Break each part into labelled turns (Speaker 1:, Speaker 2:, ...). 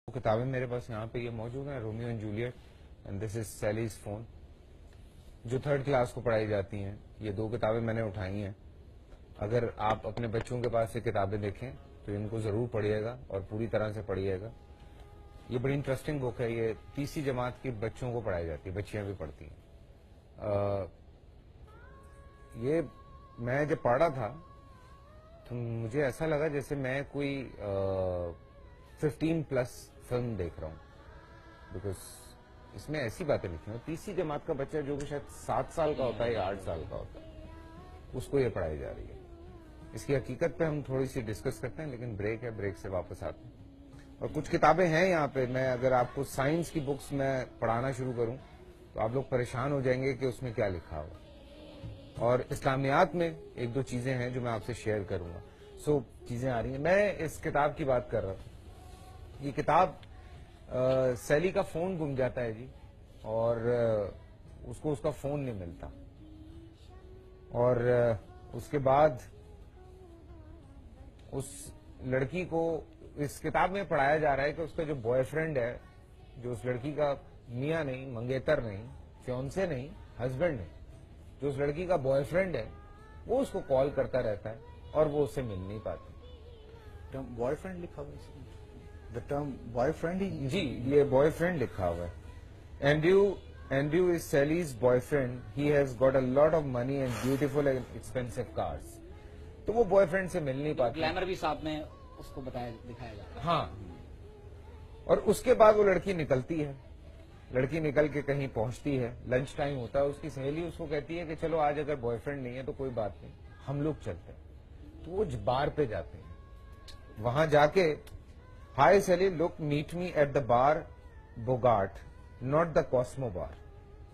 Speaker 1: کتابیں میرے پاس یہاں پہ یہ موجود ہیں، Romeo and Juliet and this is Sally's phone, جو 3rd کلاس کو پڑھائی جاتی ہیں. یہ 2 کتابیں میں نے اٹھائی ہیں. اگر آپ اپنے بچوں کے پاس یہ کتابیں دیکھیں تو ان کو ضرور پڑھیے گا اور پوری طرح سے پڑھیے گا. یہ بڑی انٹرسٹنگ بک ہے. یہ 3ری جماعت کی بچوں کو پڑھائی جاتی ہے، بچیاں بھی پڑھتی ہیں. یہ میں جب پڑھ رہا تھا تو مجھے ایسا لگا جیسے میں کوئی 15+ فلم دیکھ رہا ہوں، بیکاز اس میں ایسی باتیں لکھی ہیں. 3ری جماعت کا بچہ جو کہ شاید 7 سال کا ہوتا ہے یا 8 سال کا ہوتا ہے، اس کو یہ پڑھائی جا رہی ہے. اس کی حقیقت پہ ہم تھوڑی سی ڈسکس کرتے ہیں، لیکن بریک ہے، بریک سے واپس آتے ہیں. اور کچھ کتابیں ہیں یہاں پہ. میں اگر آپ کو سائنس کی بکس میں پڑھانا شروع کروں تو آپ لوگ پریشان ہو جائیں گے کہ اس میں کیا لکھا ہوا. اور اسلامیات میں 1-2 چیزیں ہیں جو میں آپ سے شیئر کروں گا. چیزیں آ رہی ہیں. میں اس کتاب کی بات کر رہا ہوں. یہ کتاب سیلی کا فون گم جاتا ہے جی، اور اس کو اس کا فون نہیں ملتا. اور اس کے بعد اس لڑکی کو اس کتاب میں پڑھایا جا رہا ہے کہ اس کا جو بوائے فرینڈ ہے، جو اس لڑکی کا میاں نہیں، منگیتر نہیں، فیونسے نہیں، ہسبینڈ نہیں، جو اس لڑکی کا بوائے فرینڈ ہے، وہ اس کو کال کرتا رہتا ہے اور وہ اسے مل نہیں پاتی.
Speaker 2: بوائے فرینڈ لکھا ہوا ہے، دا ٹرم بوائے فرینڈ ہی.
Speaker 1: جی، یہ بوائے فرینڈ لکھا ہوا ہے. Andrew is Sally's boy friend. He has got a lot of money and beautiful and expensive cars. تو وہ بوائے فرینڈ سے مل نہیں پاتی.
Speaker 3: گلیمر بھی ساتھ میں اس کو دکھایا جاتا ہے.
Speaker 1: ہاں. اور اس کے بعد وہ لڑکی نکلتی ہے. لڑکی نکل کے کہیں پہنچتی ہے، لنچ ٹائم ہوتا ہے. اس کی سہیلی اس کو کہتی ہے کہ چلو آج اگر بوائے فرینڈ نہیں ہے تو کوئی بات نہیں، ہم لوگ چلتے ہیں. تو وہ بار پہ جاتے ہیں. وہاں جا کے hi Sally look meet me at the bar Bogart not the Cosmo bar.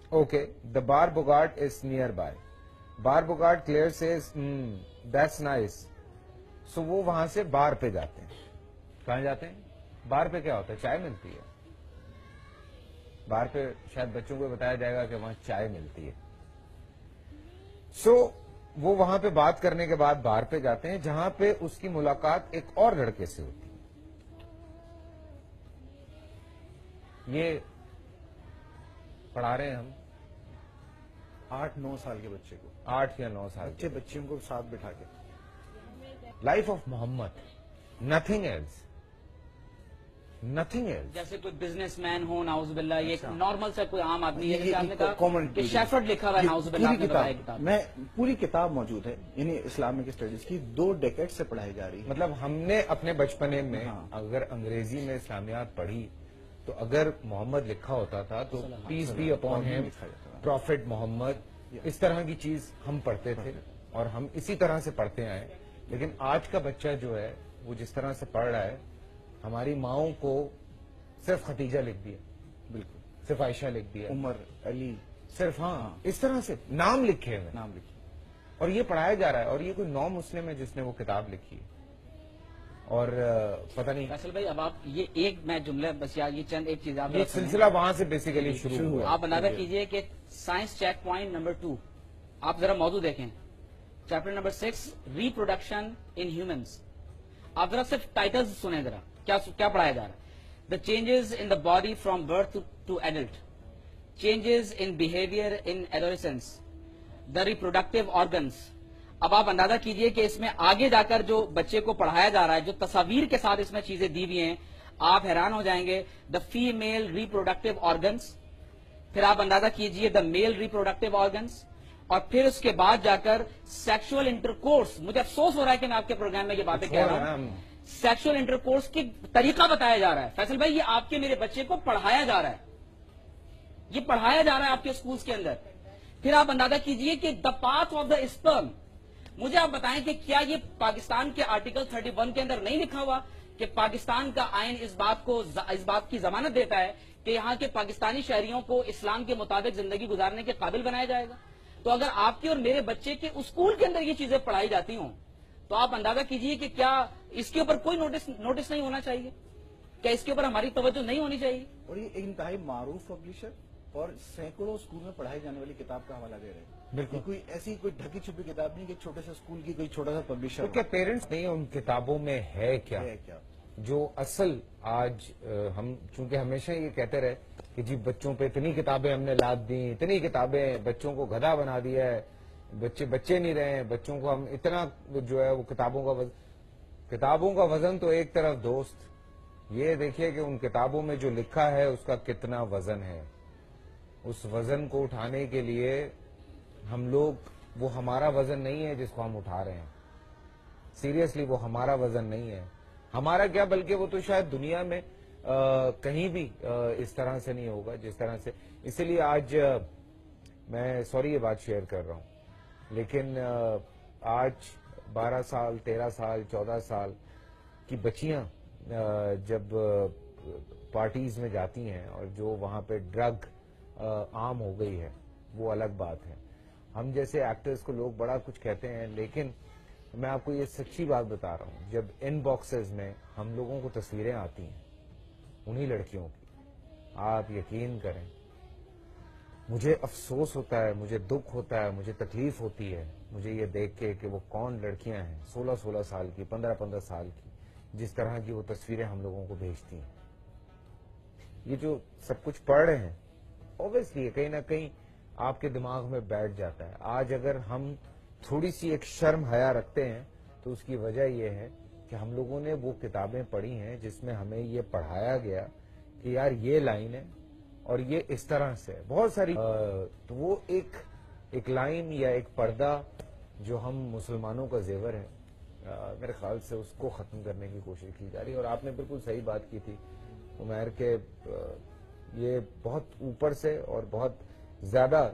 Speaker 1: Okay, the bar Bogart is near by. Bar Bogart Claire says that's nice. So وہ وہاں سے بار پہ جاتے ہیں. کہاں جاتے ہیں؟ بار پہ کیا ہوتا ہے؟ چائے ملتی ہے. بار پہ شاید بچوں کو بتایا جائے گا کہ وہاں چائے ملتی ہے. سو وہ وہاں پہ بات کرنے کے بعد بار پہ جاتے ہیں، جہاں پہ اس کی ملاقات ایک اور لڑکے سے ہوتی ہے. یہ پڑھا رہے ہیں ہم
Speaker 2: 8-9 سال کے بچے کو،
Speaker 1: 8 یا 9 سال کے
Speaker 2: بچوں کو ساتھ بٹھا کے.
Speaker 1: Life of Muhammad, nothing else, nothing else.
Speaker 3: جیسے کوئی بزنس مین ہو، ناؤز باللہ، یہ ایک نارمل سا کوئی عام آدمی ہے. جیسے آپ نے
Speaker 2: کامن
Speaker 3: کہا کہ شیفرڈ لکھا ہوا ہے، ناؤز باللہ، آپ نے بتایا کتاب
Speaker 2: میں پوری کتاب موجود ہے، یعنی اسلامک اسٹڈیز کی 2 ڈیکیڈ سے پڑھائی جا رہی ہے.
Speaker 1: مطلب ہم نے اپنے بچپنے میں اگر انگریزی میں اسلامیات پڑھی تو اگر محمد لکھا ہوتا تھا تو peace be upon him, prophet Muhammad, اس طرح کی چیز ہم پڑھتے تھے اور ہم اسی طرح سے پڑھتے آئے. لیکن آج کا بچہ جو ہے وہ جس طرح سے پڑھ رہا ہے، ہماری ماؤں کو صرف ختیجہ لکھ دیا،
Speaker 2: بالکل،
Speaker 1: صرف عائشہ لکھ دیا،
Speaker 2: عمر، علی،
Speaker 1: صرف ہاں اس طرح سے نام لکھے ہوئے،
Speaker 2: نام لکھے.
Speaker 1: اور یہ پڑھایا جا رہا ہے. اور یہ کوئی نو مسلم ہے جس نے وہ کتاب لکھی ہے. اور پتہ نہیں،
Speaker 3: فیصل بھائی، اب آپ یہ ایک میں جملہ بس یار یہ چند ایک چیز آپ
Speaker 1: یہ سلسلہ وہاں سے بیسیکلی شروع ہوا.
Speaker 3: آپ اندازہ کیجئے کہ سائنس چیک پوائنٹ نمبر 2، آپ ذرا موضوع دیکھیں، chapter number 6، reproduction in humans. آپ ذرا صرف ٹائٹلز سنیں، ذرا کیا پڑھایا جا رہا ہے. The changes in the body from birth to adult, changes in behaviour in adolescence, the reproductive organs. اب آپ اندازہ کیجئے کہ اس میں آگے جا کر جو بچے کو پڑھایا جا رہا ہے، جو تصاویر کے ساتھ اس میں چیزیں دی ہوئی ہیں، آپ حیران ہو جائیں گے. دا فیمیل ریپروڈکٹیو آرگنس، پھر آپ اندازہ کیجئے دا میل ریپروڈکٹیو آرگنس، اور پھر اس کے بعد جا کر سیکشل انٹرکورس. مجھے افسوس ہو رہا ہے کہ میں آپ کے پروگرام میں یہ باتیں کہہ رہا ہوں. سیکشل انٹرکورس کی طریقہ بتایا جا رہا ہے. فیصل بھائی، یہ آپ کے میرے بچے کو پڑھایا جا رہا ہے، یہ پڑھایا جا رہا ہے آپ کے اسکولز کے اندر. پھر آپ اندازہ کیجئے کہ the path of the sperm. مجھے آپ بتائیں کہ کیا یہ پاکستان کے آرٹیکل 31 کے اندر نہیں لکھا ہوا کہ پاکستان کا آئین اس بات کی ضمانت دیتا ہے کہ یہاں کے پاکستانی شہریوں کو اسلام کے مطابق زندگی گزارنے کے قابل بنایا جائے گا. تو اگر آپ کے اور میرے بچے کے اسکول کے اندر یہ چیزیں پڑھائی جاتی ہوں تو آپ اندازہ کیجئے کہ کیا اس کے اوپر کوئی نوٹس نہیں ہونا چاہیے؟ کیا اس کے اوپر ہماری توجہ نہیں ہونی چاہیے؟
Speaker 2: اور یہ انتہائی معروف پبلشر اور سینکڑوں اسکول میں پڑھائی جانے والی کتاب کا حوالہ دے رہے ہیں. بالکل کوئی ایسی کوئی ڈھکی چھپی کتاب نہیں کہ چھوٹے سے اسکول کی کوئی چھوٹا سا پبلشر.
Speaker 1: کیا پیرنٹس نہیں ان کتابوں میں ہے کیا؟ جو اصل آج ہم چونکہ ہمیشہ یہ کہتے رہے کہ جی بچوں پہ اتنی کتابیں ہم نے لاد دی، اتنی کتابیں، بچوں کو گدھا بنا دیا ہے، بچے نہیں رہے ہیں، بچوں کو ہم اتنا جو ہے وہ کتابوں کا وزن تو ایک طرف دوست، یہ دیکھیے کہ ان کتابوں میں جو لکھا ہے اس کا کتنا وزن ہے. اس وزن کو اٹھانے کے لیے ہم لوگ، وہ ہمارا وزن نہیں ہے جس کو ہم اٹھا رہے ہیں، سیریسلی وہ ہمارا وزن نہیں ہے. ہمارا کیا، بلکہ وہ تو شاید دنیا میں کہیں بھی اس طرح سے نہیں ہوگا جس طرح سے. اسی لیے آج میں سوری یہ بات شیئر کر رہا ہوں، لیکن آج 12 سال 13 سال 14 سال کی بچیاں جب پارٹیز میں جاتی ہیں اور جو وہاں پہ ڈرگ عام ہو گئی ہے وہ الگ بات ہے. ہم جیسے ایکٹرز کو لوگ بڑا کچھ کہتے ہیں، لیکن میں آپ کو یہ سچی بات بتا رہا ہوں، جب ان باکسز میں ہم لوگوں کو تصویریں آتی ہیں انہی لڑکیوں کی، آپ یقین کریں مجھے افسوس ہوتا ہے، مجھے دکھ ہوتا ہے، مجھے تکلیف ہوتی ہے مجھے یہ دیکھ کے کہ وہ کون لڑکیاں ہیں 16 سال کی، 15 سال کی، جس طرح کی وہ تصویریں ہم لوگوں کو بھیجتی ہیں. یہ جو سب کچھ پڑھ رہے ہیں اوبیسلی کہیں نہ کہیں آپ کے دماغ میں بیٹھ جاتا ہے. آج اگر ہم تھوڑی سی ایک شرم حیا رکھتے ہیں تو اس کی وجہ یہ ہے کہ ہم لوگوں نے وہ کتابیں پڑھی ہیں جس میں ہمیں یہ پڑھایا گیا کہ یار یہ لائن ہے اور یہ اس طرح سے بہت ساری تو وہ ایک لائن یا ایک پردہ جو ہم مسلمانوں کا زیور ہے، میرے خیال سے اس کو ختم کرنے کی کوشش کی جا رہی ہے. اور آپ نے بالکل صحیح بات کی تھی عمیر کہ یہ بہت اوپر سے اور بہت زیادہ